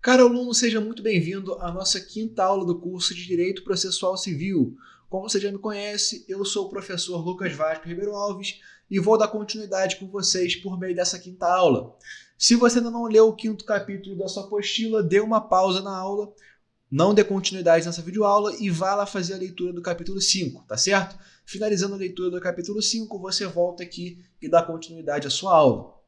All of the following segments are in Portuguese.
Caro aluno, seja muito bem-vindo à nossa quinta aula do curso de Direito Processual Civil. Como você já me conhece, eu sou o professor Lucas Vasco Ribeiro Alves e vou dar continuidade com vocês por meio dessa quinta aula. Se você ainda não leu o quinto capítulo da sua apostila, dê uma pausa na aula, não dê continuidade nessa videoaula e vá lá fazer a leitura do capítulo 5, tá certo? Finalizando a leitura do capítulo 5, você volta aqui e dá continuidade à sua aula.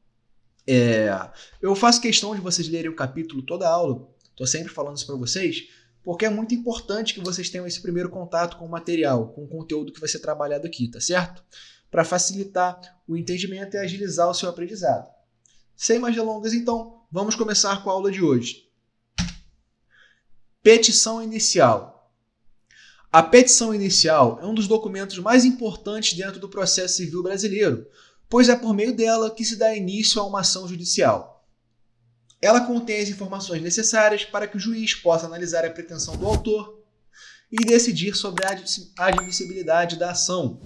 Eu faço questão de vocês lerem o capítulo toda a aula, estou sempre falando isso para vocês, porque é muito importante que vocês tenham esse primeiro contato com o material, com o conteúdo que vai ser trabalhado aqui, tá certo? Para facilitar o entendimento e agilizar o seu aprendizado. Sem mais delongas, então, vamos começar com a aula de hoje. Petição inicial. A petição inicial é um dos documentos mais importantes dentro do processo civil brasileiro, pois é por meio dela que se dá início a uma ação judicial. Ela contém as informações necessárias para que o juiz possa analisar a pretensão do autor e decidir sobre a admissibilidade da ação.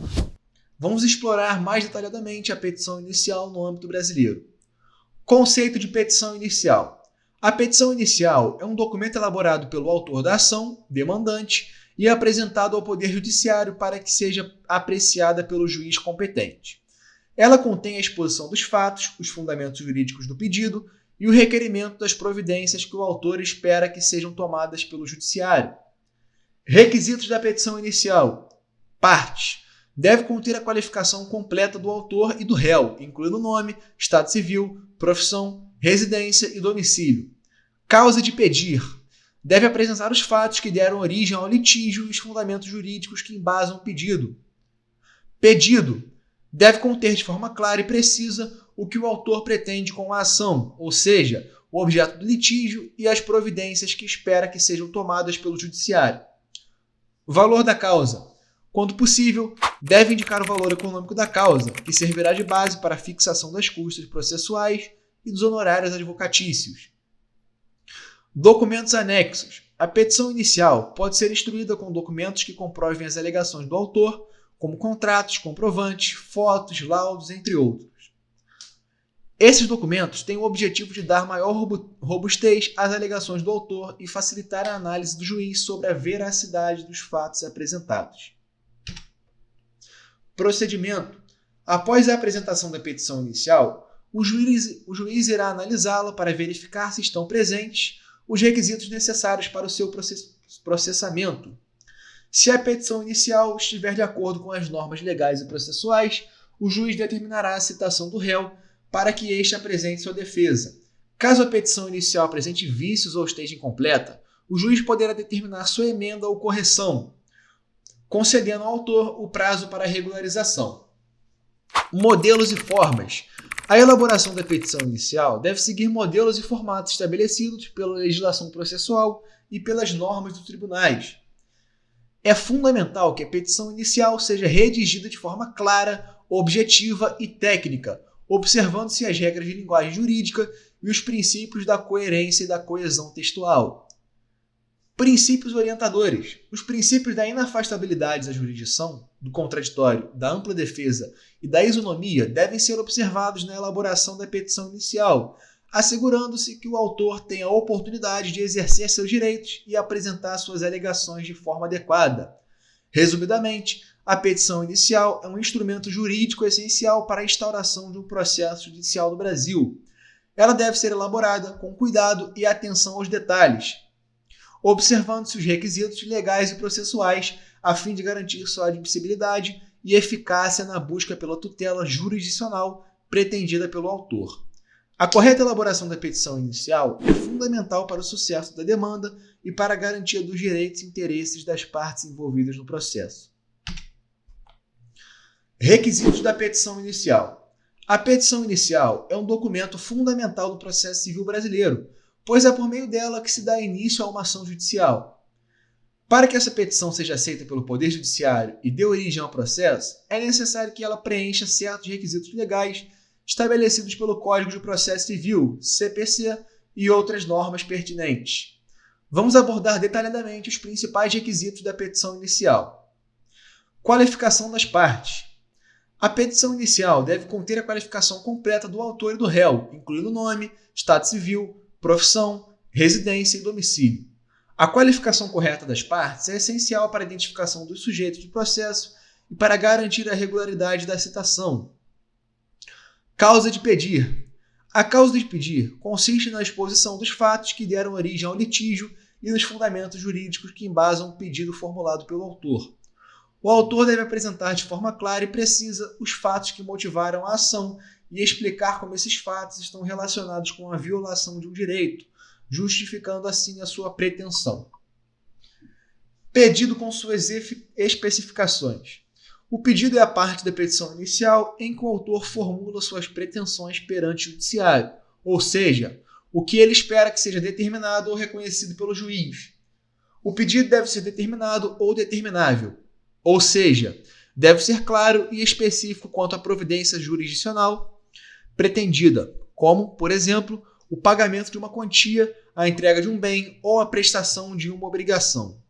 Vamos explorar mais detalhadamente a petição inicial no âmbito brasileiro. Conceito de petição inicial. A petição inicial é um documento elaborado pelo autor da ação, demandante, e apresentado ao Poder Judiciário para que seja apreciada pelo juiz competente. Ela contém a exposição dos fatos, os fundamentos jurídicos do pedido e o requerimento das providências que o autor espera que sejam tomadas pelo judiciário. Requisitos da petição inicial. Parte. Deve conter a qualificação completa do autor e do réu, incluindo nome, estado civil, profissão, residência e domicílio. Causa de pedir. Deve apresentar os fatos que deram origem ao litígio e os fundamentos jurídicos que embasam o pedido. Pedido. Deve conter de forma clara e precisa o que o autor pretende com a ação, ou seja, o objeto do litígio e as providências que espera que sejam tomadas pelo judiciário. Valor da causa. Quando possível, deve indicar o valor econômico da causa, que servirá de base para a fixação das custas processuais e dos honorários advocatícios. Documentos anexos. A petição inicial pode ser instruída com documentos que comprovem as alegações do autor, como contratos, comprovantes, fotos, laudos, entre outros. Esses documentos têm o objetivo de dar maior robustez às alegações do autor e facilitar a análise do juiz sobre a veracidade dos fatos apresentados. Procedimento. Após a apresentação da petição inicial, o juiz irá analisá-la para verificar se estão presentes os requisitos necessários para o seu processamento. Se a petição inicial estiver de acordo com as normas legais e processuais, o juiz determinará a citação do réu para que este apresente sua defesa. Caso a petição inicial apresente vícios ou esteja incompleta, o juiz poderá determinar sua emenda ou correção, concedendo ao autor o prazo para regularização. Modelos e formas. A elaboração da petição inicial deve seguir modelos e formatos estabelecidos pela legislação processual e pelas normas dos tribunais. É fundamental que a petição inicial seja redigida de forma clara, objetiva e técnica, observando-se as regras de linguagem jurídica e os princípios da coerência e da coesão textual. Princípios orientadores. Os princípios da inafastabilidade da jurisdição, do contraditório, da ampla defesa e da isonomia devem ser observados na elaboração da petição inicial, assegurando-se que o autor tenha a oportunidade de exercer seus direitos e apresentar suas alegações de forma adequada. Resumidamente, a petição inicial é um instrumento jurídico essencial para a instauração de um processo judicial no Brasil. Ela deve ser elaborada com cuidado e atenção aos detalhes, observando-se os requisitos legais e processuais a fim de garantir sua admissibilidade e eficácia na busca pela tutela jurisdicional pretendida pelo autor. A correta elaboração da petição inicial é fundamental para o sucesso da demanda e para a garantia dos direitos e interesses das partes envolvidas no processo. Requisitos da petição inicial. A petição inicial é um documento fundamental do processo civil brasileiro, pois é por meio dela que se dá início a uma ação judicial. Para que essa petição seja aceita pelo Poder Judiciário e dê origem ao processo, é necessário que ela preencha certos requisitos legais estabelecidos pelo Código de Processo Civil, CPC, e outras normas pertinentes. Vamos abordar detalhadamente os principais requisitos da petição inicial. Qualificação das partes. A petição inicial deve conter a qualificação completa do autor e do réu, incluindo nome, estado civil, profissão, residência e domicílio. A qualificação correta das partes é essencial para a identificação dos sujeitos do processo e para garantir a regularidade da citação. Causa de pedir. A causa de pedir consiste na exposição dos fatos que deram origem ao litígio e nos fundamentos jurídicos que embasam o pedido formulado pelo autor. O autor deve apresentar de forma clara e precisa os fatos que motivaram a ação e explicar como esses fatos estão relacionados com a violação de um direito, justificando assim a sua pretensão. Pedido com suas especificações. O pedido é a parte da petição inicial em que o autor formula suas pretensões perante o judiciário, ou seja, o que ele espera que seja determinado ou reconhecido pelo juiz. O pedido deve ser determinado ou determinável, ou seja, deve ser claro e específico quanto à providência jurisdicional pretendida, como, por exemplo, o pagamento de uma quantia, a entrega de um bem ou a prestação de uma obrigação.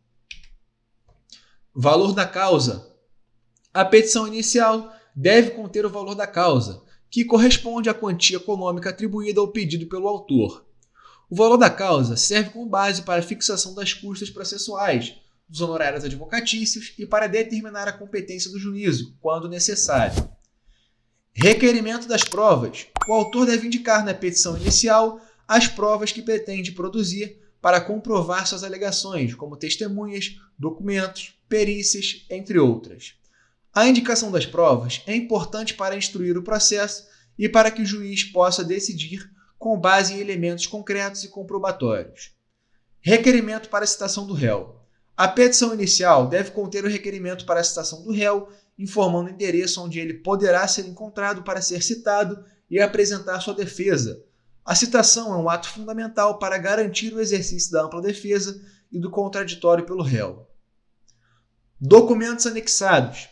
Valor da causa. A petição inicial deve conter o valor da causa, que corresponde à quantia econômica atribuída ao pedido pelo autor. O valor da causa serve como base para a fixação das custas processuais, dos honorários advocatícios e para determinar a competência do juízo, quando necessário. Requerimento das provas. O autor deve indicar na petição inicial as provas que pretende produzir para comprovar suas alegações, como testemunhas, documentos, perícias, entre outras. A indicação das provas é importante para instruir o processo e para que o juiz possa decidir com base em elementos concretos e comprobatórios. Requerimento para a citação do réu. A petição inicial deve conter o requerimento para a citação do réu, informando o endereço onde ele poderá ser encontrado para ser citado e apresentar sua defesa. A citação é um ato fundamental para garantir o exercício da ampla defesa e do contraditório pelo réu. Documentos anexados.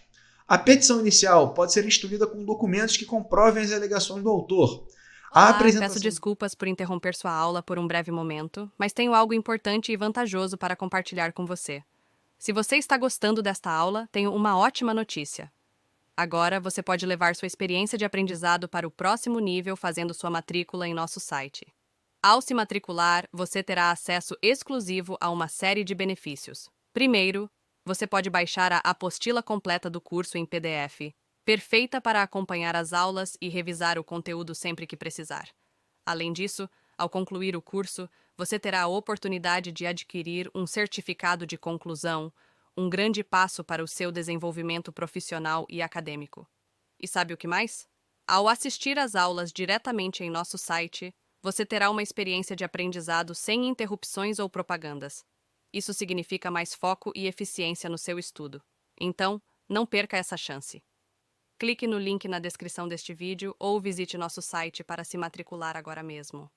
A petição inicial pode ser instruída com documentos que comprovem as alegações do autor. Peço desculpas por interromper sua aula por um breve momento, mas tenho algo importante e vantajoso para compartilhar com você. Se você está gostando desta aula, tenho uma ótima notícia. Agora você pode levar sua experiência de aprendizado para o próximo nível fazendo sua matrícula em nosso site. Ao se matricular, você terá acesso exclusivo a uma série de benefícios. Primeiro, você pode baixar a apostila completa do curso em PDF, perfeita para acompanhar as aulas e revisar o conteúdo sempre que precisar. Além disso, ao concluir o curso, você terá a oportunidade de adquirir um certificado de conclusão, um grande passo para o seu desenvolvimento profissional e acadêmico. E sabe o que mais? Ao assistir às aulas diretamente em nosso site, você terá uma experiência de aprendizado sem interrupções ou propagandas. Isso significa mais foco e eficiência no seu estudo. Então, não perca essa chance. Clique no link na descrição deste vídeo ou visite nosso site para se matricular agora mesmo.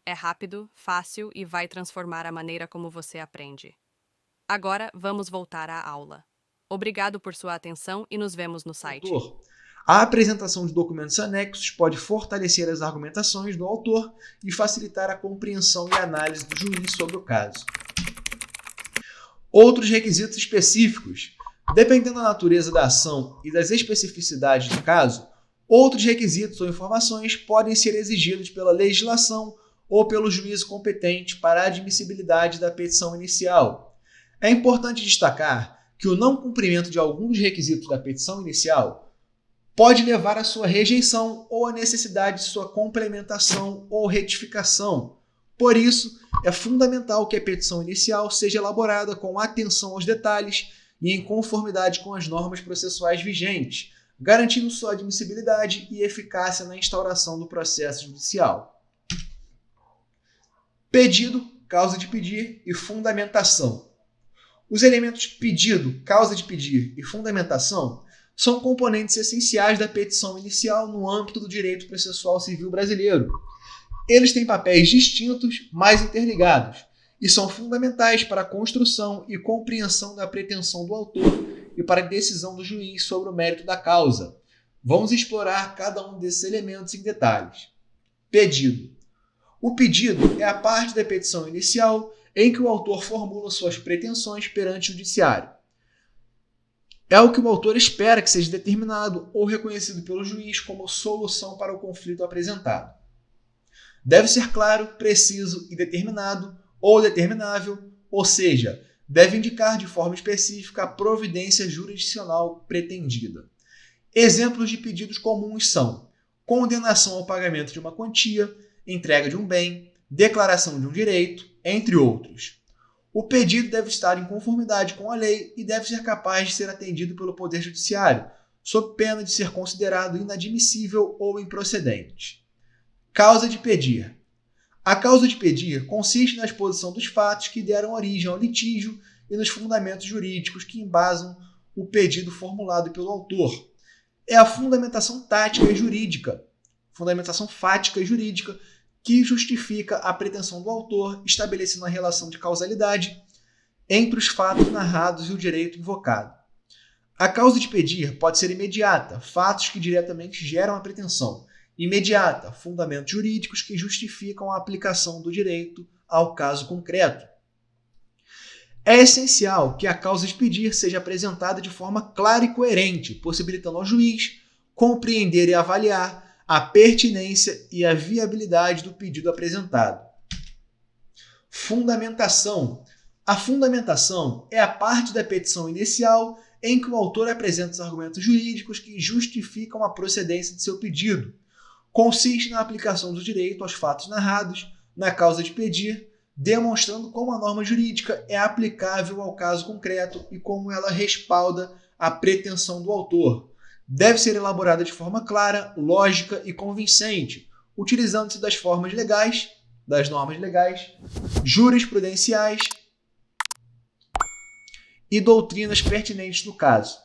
É rápido, fácil e vai transformar a maneira como você aprende. Agora, vamos voltar à aula. Obrigado por sua atenção e nos vemos no site. A apresentação de documentos anexos pode fortalecer as argumentações do autor e facilitar a compreensão e análise do juiz sobre o caso. Outros requisitos específicos. Dependendo da natureza da ação e das especificidades do caso, outros requisitos ou informações podem ser exigidos pela legislação ou pelo juízo competente para a admissibilidade da petição inicial. É importante destacar que o não cumprimento de alguns requisitos da petição inicial pode levar à sua rejeição ou à necessidade de sua complementação ou retificação. Por isso, é fundamental que a petição inicial seja elaborada com atenção aos detalhes e em conformidade com as normas processuais vigentes, garantindo sua admissibilidade e eficácia na instauração do processo judicial. Pedido, causa de pedir e fundamentação. Os elementos pedido, causa de pedir e fundamentação são componentes essenciais da petição inicial no âmbito do direito processual civil brasileiro. Eles têm papéis distintos, mas interligados, e são fundamentais para a construção e compreensão da pretensão do autor e para a decisão do juiz sobre o mérito da causa. Vamos explorar cada um desses elementos em detalhes. Pedido. O pedido é a parte da petição inicial em que o autor formula suas pretensões perante o judiciário. É o que o autor espera que seja determinado ou reconhecido pelo juiz como solução para o conflito apresentado. Deve ser claro, preciso e determinado, ou determinável, ou seja, deve indicar de forma específica a providência jurisdicional pretendida. Exemplos de pedidos comuns são condenação ao pagamento de uma quantia, entrega de um bem, declaração de um direito, entre outros. O pedido deve estar em conformidade com a lei e deve ser capaz de ser atendido pelo Poder Judiciário, sob pena de ser considerado inadmissível ou improcedente. Causa de pedir. A causa de pedir consiste na exposição dos fatos que deram origem ao litígio e nos fundamentos jurídicos que embasam o pedido formulado pelo autor. É a fundamentação tática e jurídica, fundamentação fática e jurídica, que justifica a pretensão do autor, estabelecendo a relação de causalidade entre os fatos narrados e o direito invocado. A causa de pedir pode ser imediata, fatos que diretamente geram a pretensão. Imediata, fundamentos jurídicos que justificam a aplicação do direito ao caso concreto. É essencial que a causa de pedir seja apresentada de forma clara e coerente, possibilitando ao juiz compreender e avaliar a pertinência e a viabilidade do pedido apresentado. Fundamentação. A fundamentação é a parte da petição inicial em que o autor apresenta os argumentos jurídicos que justificam a procedência de seu pedido. Consiste na aplicação do direito aos fatos narrados na causa de pedir, demonstrando como a norma jurídica é aplicável ao caso concreto e como ela respalda a pretensão do autor. Deve ser elaborada de forma clara, lógica e convincente, utilizando-se das formas legais, das normas legais, jurisprudenciais e doutrinas pertinentes no caso.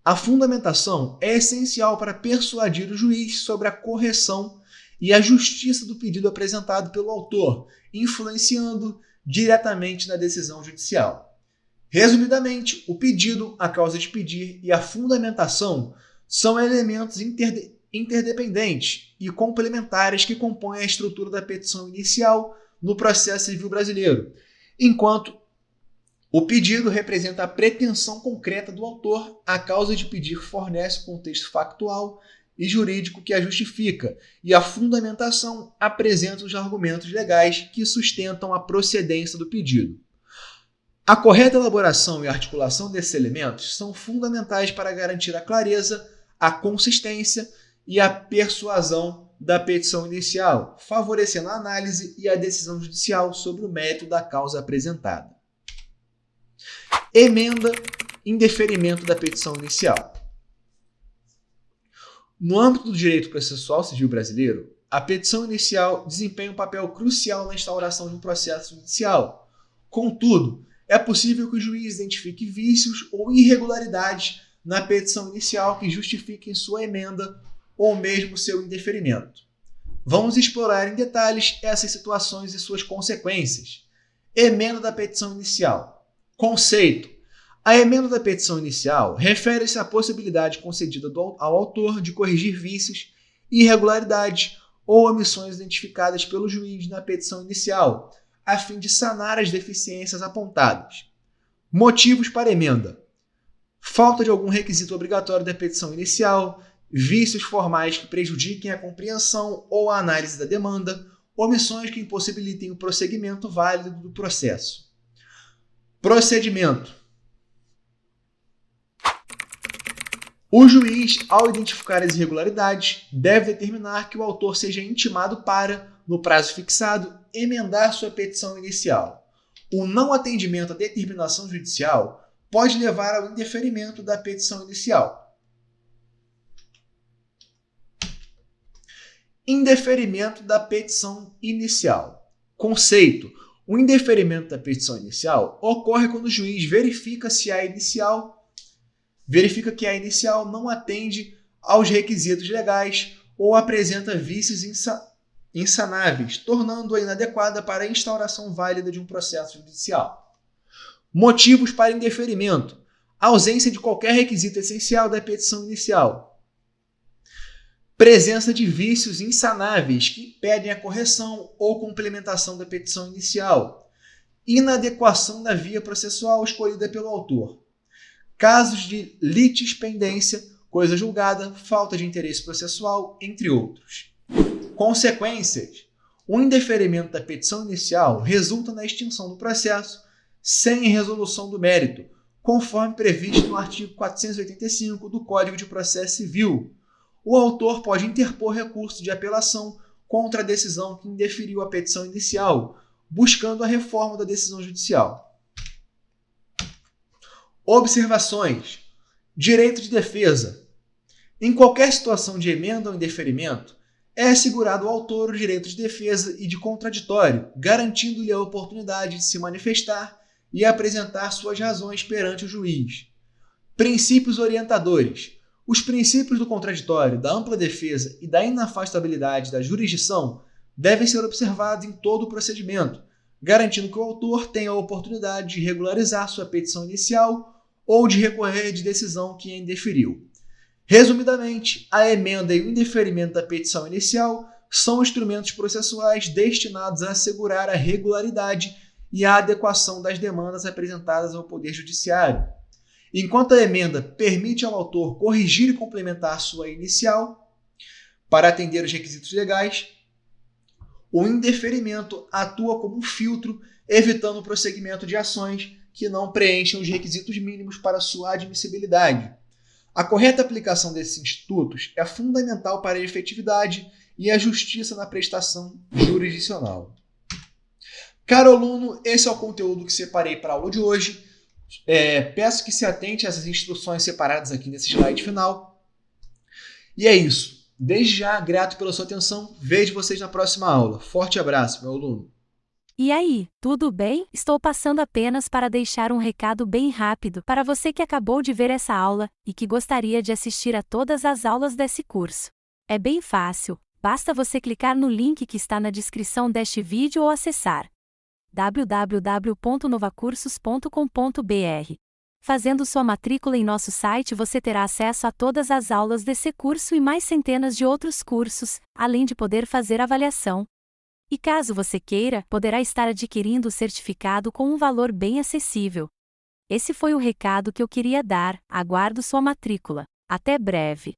A fundamentação é essencial para persuadir o juiz sobre a correção e a justiça do pedido apresentado pelo autor, influenciando diretamente na decisão judicial. Resumidamente, o pedido, a causa de pedir e a fundamentação são elementos interdependentes e complementares que compõem a estrutura da petição inicial no processo civil brasileiro, enquanto o pedido representa a pretensão concreta do autor, a causa de pedir fornece o contexto factual e jurídico que a justifica, e a fundamentação apresenta os argumentos legais que sustentam a procedência do pedido. A correta elaboração e articulação desses elementos são fundamentais para garantir a clareza, a consistência e a persuasão da petição inicial, favorecendo a análise e a decisão judicial sobre o mérito da causa apresentada. Emenda em deferimento da petição inicial. No âmbito do direito processual civil brasileiro, a petição inicial desempenha um papel crucial na instauração de um processo judicial. Contudo, é possível que o juiz identifique vícios ou irregularidades na petição inicial que justifiquem sua emenda ou mesmo seu indeferimento. Vamos explorar em detalhes essas situações e suas consequências. Emenda da petição inicial. Conceito. A emenda da petição inicial refere-se à possibilidade concedida ao autor de corrigir vícios, irregularidades ou omissões identificadas pelo juiz na petição inicial, a fim de sanar as deficiências apontadas. Motivos para emenda: falta de algum requisito obrigatório da petição inicial, vícios formais que prejudiquem a compreensão ou a análise da demanda, omissões que impossibilitem o prosseguimento válido do processo. Procedimento. O juiz, ao identificar as irregularidades, deve determinar que o autor seja intimado para, no prazo fixado, emendar sua petição inicial. O não atendimento à determinação judicial pode levar ao indeferimento da petição inicial. Indeferimento da petição inicial. Conceito. O indeferimento da petição inicial ocorre quando o juiz verifica que a inicial não atende aos requisitos legais ou apresenta vícios insanáveis, tornando-a inadequada para a instauração válida de um processo judicial. Motivos para indeferimento: ausência de qualquer requisito essencial da petição inicial. Presença de vícios insanáveis que impedem a correção ou complementação da petição inicial. Inadequação da via processual escolhida pelo autor. Casos de litispendência, coisa julgada, falta de interesse processual, entre outros. Consequências: O indeferimento da petição inicial resulta na extinção do processo sem resolução do mérito, conforme previsto no artigo 485 do Código de Processo Civil. O autor pode interpor recurso de apelação contra a decisão que indeferiu a petição inicial, buscando a reforma da decisão judicial. Observações. Direito de defesa. Em qualquer situação de emenda ou indeferimento, é assegurado ao autor o direito de defesa e de contraditório, garantindo-lhe a oportunidade de se manifestar e apresentar suas razões perante o juiz. Princípios orientadores. Os princípios do contraditório, da ampla defesa e da inafastabilidade da jurisdição devem ser observados em todo o procedimento, garantindo que o autor tenha a oportunidade de regularizar sua petição inicial ou de recorrer de decisão que a indeferiu. Resumidamente, a emenda e o indeferimento da petição inicial são instrumentos processuais destinados a assegurar a regularidade e a adequação das demandas apresentadas ao Poder Judiciário. Enquanto a emenda permite ao autor corrigir e complementar sua inicial para atender os requisitos legais, o indeferimento atua como um filtro, evitando o prosseguimento de ações que não preenchem os requisitos mínimos para sua admissibilidade. A correta aplicação desses institutos é fundamental para a efetividade e a justiça na prestação jurisdicional. Caro aluno, esse é o conteúdo que separei para a aula de hoje. Peço que se atente a essas instruções separadas aqui nesse slide final. E é isso. Desde já, grato pela sua atenção. Vejo vocês na próxima aula. Forte abraço, meu aluno. E aí, tudo bem? Estou passando apenas para deixar um recado bem rápido para você que acabou de ver essa aula e que gostaria de assistir a todas as aulas desse curso. É bem fácil, basta você clicar no link que está na descrição deste vídeo ou acessar www.novacursos.com.br. Fazendo sua matrícula em nosso site, você terá acesso a todas as aulas desse curso e mais centenas de outros cursos, além de poder fazer avaliação. E caso você queira, poderá estar adquirindo o certificado com um valor bem acessível. Esse foi o recado que eu queria dar. Aguardo sua matrícula. Até breve!